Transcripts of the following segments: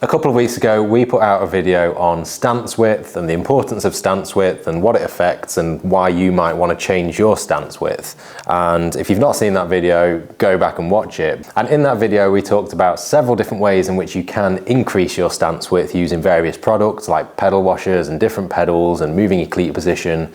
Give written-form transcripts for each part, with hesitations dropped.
A couple of weeks ago, we put out a video on stance width and the importance of stance width and what it affects and why you might want to change your stance width. And if you've not seen that video, go back and watch it. And in that video, we talked about several different ways in which you can increase your stance width using various products like pedal washers and different pedals and moving your cleat position.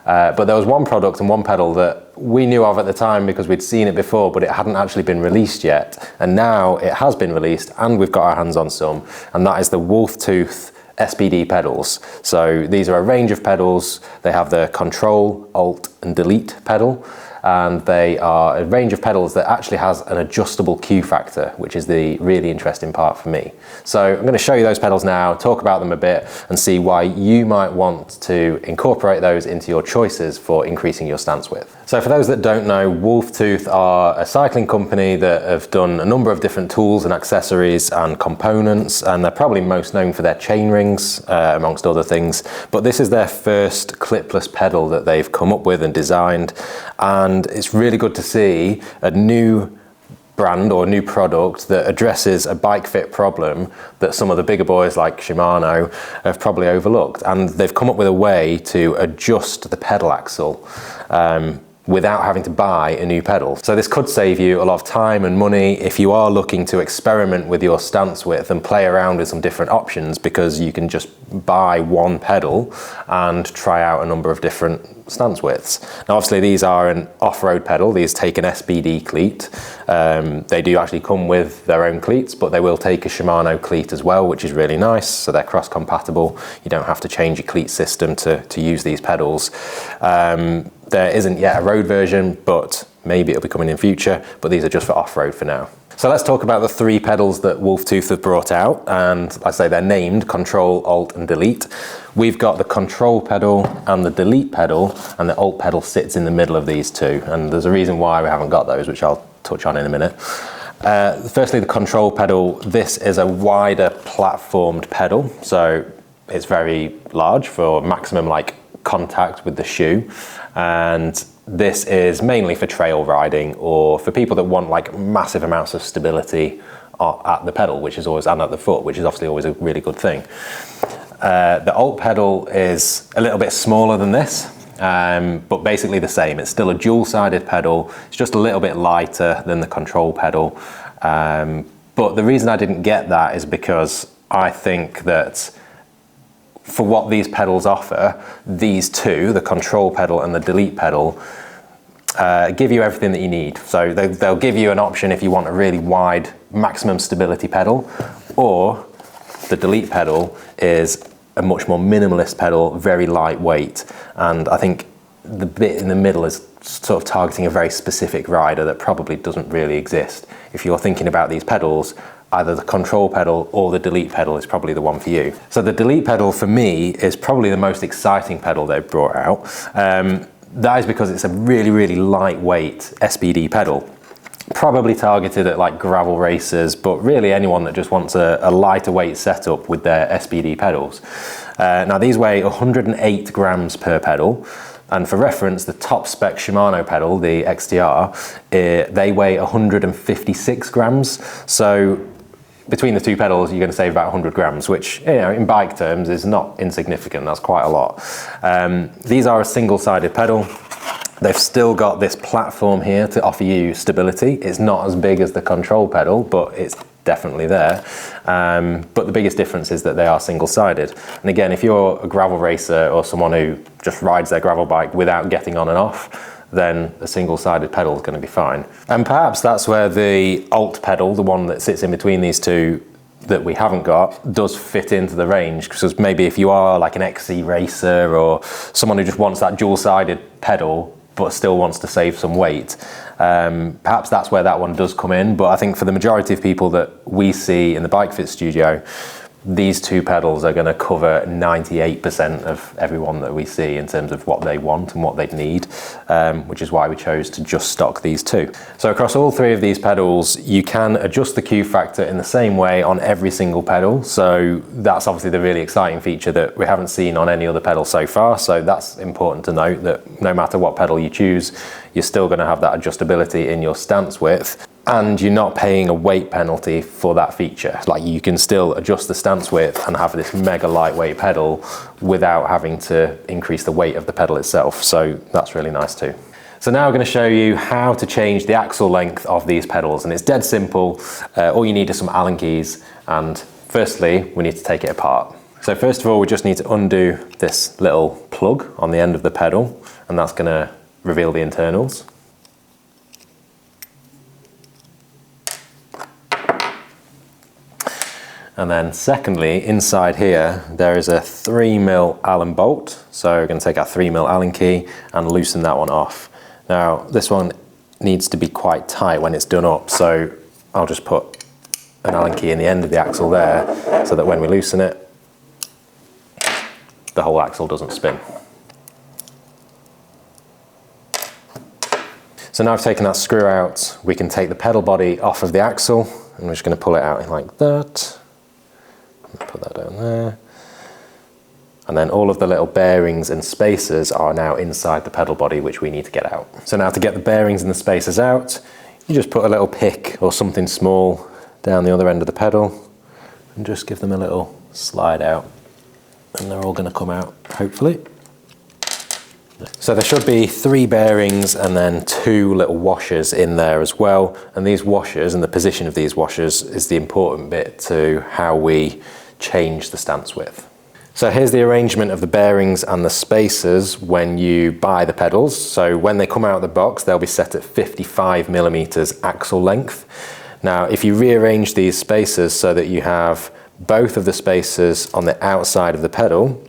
But there was one product and one pedal that we knew of at the time because we'd seen it before, but it hadn't actually been released yet. And now it has been released and we've got our hands on some, and that is the Wolf Tooth SPD pedals. So these are a range of pedals. They have the Control, Alt and Delete pedal, and they are a range of pedals that actually has an adjustable Q factor, which is the really interesting part for me. So I'm going to show you those pedals now, talk about them a bit and see why you might want to incorporate those into your choices for increasing your stance width. So for those that don't know, Wolf Tooth are a cycling company that have done a number of different tools and accessories and components, and they're probably most known for their chain rings, amongst other things. But this is their first clipless pedal that they've come up with and designed, and it's really good to see a new brand or new product that addresses a bike fit problem that some of the bigger boys like Shimano have probably overlooked. And they've come up with a way to adjust the pedal axle without having to buy a new pedal. So this could save you a lot of time and money if you are looking to experiment with your stance width and play around with some different options, because you can just buy one pedal and try out a number of different stance widths. Now obviously these are an off-road pedal. These take an SPD cleat. They do actually come with their own cleats, but they will take a Shimano cleat as well, which is really nice. So they're cross-compatible. You don't have to change your cleat system to use these pedals. There isn't yet a road version, but maybe it'll be coming in future, but these are just for off-road for now. So let's talk about the three pedals that Wolf Tooth have brought out, and like I say, they're named Control, Alt and Delete. We've got the Control pedal and the Delete pedal, and the Alt pedal sits in the middle of these two, and there's a reason why we haven't got those, which I'll touch on in a minute. Firstly, the Control pedal. This is a wider platformed pedal, so it's very large for maximum contact with the shoe, and this is mainly for trail riding or for people that want massive amounts of stability at the pedal, which is always, and at the foot, which is obviously always a really good thing. The Alt pedal is a little bit smaller than this, but basically the same. It's still a dual-sided pedal. It's just a little bit lighter than the Control pedal. But the reason I didn't get that is because I think that for what these pedals offer, these two, the Control pedal and the Delete pedal, give you everything that you need. So they'll give you an option if you want a really wide maximum stability pedal, or the Delete pedal is a much more minimalist pedal, very lightweight. And I think the bit in the middle is sort of targeting a very specific rider that probably doesn't really exist. If you're thinking about these pedals, either the Control pedal or the Delete pedal is probably the one for you. So the Delete pedal for me is probably the most exciting pedal they've brought out. That is because it's a really, really lightweight SPD pedal, probably targeted at gravel racers, but really anyone that just wants a lighter weight setup with their SPD pedals. Now these weigh 108 grams per pedal. And for reference, the top spec Shimano pedal, the XTR, they weigh 156 grams. So between the two pedals, you're going to save about 100 grams, which, in bike terms is not insignificant. That's quite a lot. These are a single-sided pedal. They've still got this platform here to offer you stability. It's not as big as the Control pedal, but it's definitely there. But the biggest difference is that they are single-sided. And again, if you're a gravel racer or someone who just rides their gravel bike without getting on and off, then a single-sided pedal is going to be fine. And perhaps that's where the Alt pedal, the one that sits in between these two that we haven't got, does fit into the range. Because maybe if you are an XC racer or someone who just wants that dual-sided pedal but still wants to save some weight, perhaps that's where that one does come in. But I think for the majority of people that we see in the Bike Fit studio, these two pedals are going to cover 98% of everyone that we see in terms of what they want and what they'd need, which is why we chose to just stock these two. So across all three of these pedals, you can adjust the Q factor in the same way on every single pedal. So that's obviously the really exciting feature that we haven't seen on any other pedal so far. So that's important to note, that no matter what pedal you choose, you're still going to have that adjustability in your stance width. and you're not paying a weight penalty for that feature. Like, you can still adjust the stance width and have this mega lightweight pedal without having to increase the weight of the pedal itself. So that's really nice too. So now I'm going to show you how to change the axle length of these pedals, and it's dead simple. All you need is some Allen keys, and firstly we need to take it apart. So first of all, we just need to undo this little plug on the end of the pedal, and that's going to reveal the internals. And then secondly, inside here, there is a 3mm Allen bolt. So we're going to take our 3mm Allen key and loosen that one off. Now, this one needs to be quite tight when it's done up. So I'll just put an Allen key in the end of the axle there, so that when we loosen it, the whole axle doesn't spin. So now I've taken that screw out, we can take the pedal body off of the axle, and we're just going to pull it out like that. Put that down there. And then all of the little bearings and spacers are now inside the pedal body, which we need to get out. So now to get the bearings and the spacers out, you just put a little pick or something small down the other end of the pedal and just give them a little slide out, and they're all going to come out, hopefully. So there should be 3 bearings and then 2 little washers in there as well. And these washers and the position of these washers is the important bit to how we change the stance width. So here's the arrangement of the bearings and the spacers when you buy the pedals. So when they come out of the box, they'll be set at 55mm axle length. Now, if you rearrange these spacers so that you have both of the spacers on the outside of the pedal,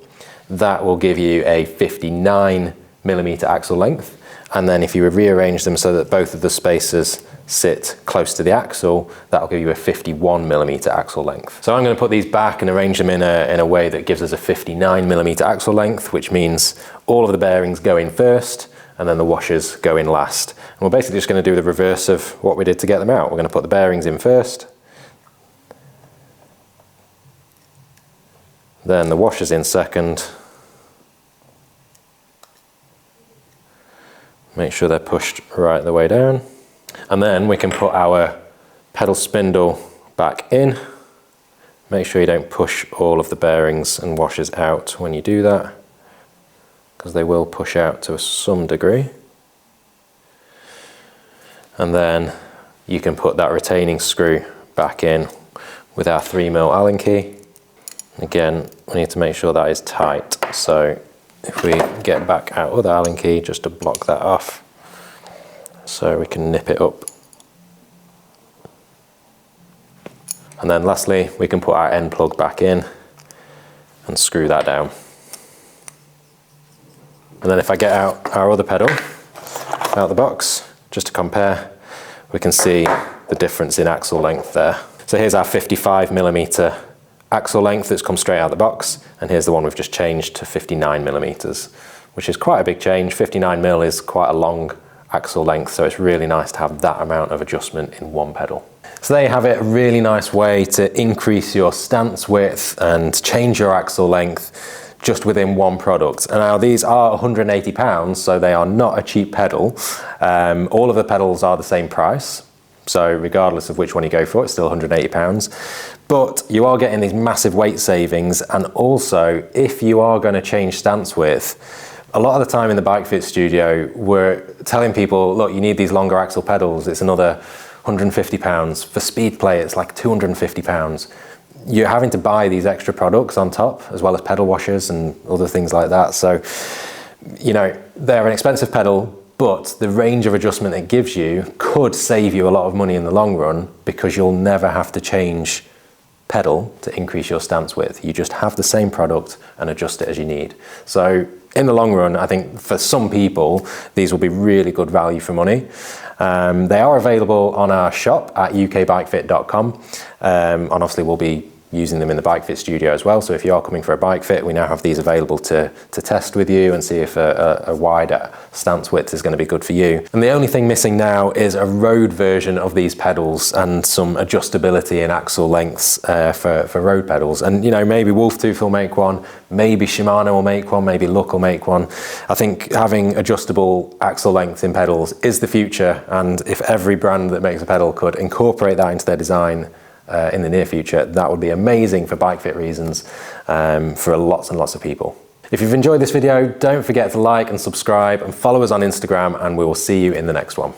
that will give you a 59mm axle length. And then if you rearrange them so that both of the spacers sit close to the axle, that'll give you a 51mm axle length. So I'm going to put these back and arrange them in a way that gives us a 59mm axle length, which means all of the bearings go in first and then the washers go in last. And we're basically just going to do the reverse of what we did to get them out. We're going to put the bearings in first, then the washers in second. Make sure they're pushed right the way down. And then we can put our pedal spindle back in. Make sure you don't push all of the bearings and washers out when you do that, because they will push out to some degree. And then you can put that retaining screw back in with our 3mm Allen key. Again, we need to make sure that is tight. So if we get back our other Allen key just to block that off, so we can nip it up. And then lastly, we can put our end plug back in and screw that down. And then if I get out our other pedal out the box, just to compare, we can see the difference in axle length there. So here's our 55mm axle length that's come straight out the box, and here's the one we've just changed to 59mm, which is quite a big change. 59mm is quite a long axle length, so it's really nice to have that amount of adjustment in one pedal. So there you have it, a really nice way to increase your stance width and change your axle length just within one product. And now these are £180, so they are not a cheap pedal. All of the pedals are the same price, so regardless of which one you go for, it's still £180. But you are getting these massive weight savings, and also if you are going to change stance width, a lot of the time in the Bike Fit studio, we're telling people, look, you need these longer axle pedals, it's another £150. For speed play, it's like £250. You're having to buy these extra products on top, as well as pedal washers and other things like that. So, you know, they're an expensive pedal, but the range of adjustment it gives you could save you a lot of money in the long run, because you'll never have to change pedal to increase your stance width. You just have the same product and adjust it as you need. So in the long run, I think for some people, these will be really good value for money. They are available on our shop at ukbikefit.com. And obviously we'll be using them in the bike fit studio as well. So if you are coming for a bike fit, we now have these available to test with you and see if a wider stance width is going to be good for you. And the only thing missing now is a road version of these pedals and some adjustability in axle lengths for road pedals. And you know, maybe Wolf Tooth will make one, maybe Shimano will make one, maybe Look will make one. I think having adjustable axle length in pedals is the future, and if every brand that makes a pedal could incorporate that into their design in the near future, that would be amazing for bike fit reasons for lots and lots of people. If you've enjoyed this video, don't forget to like and subscribe and follow us on Instagram, and we will see you in the next one.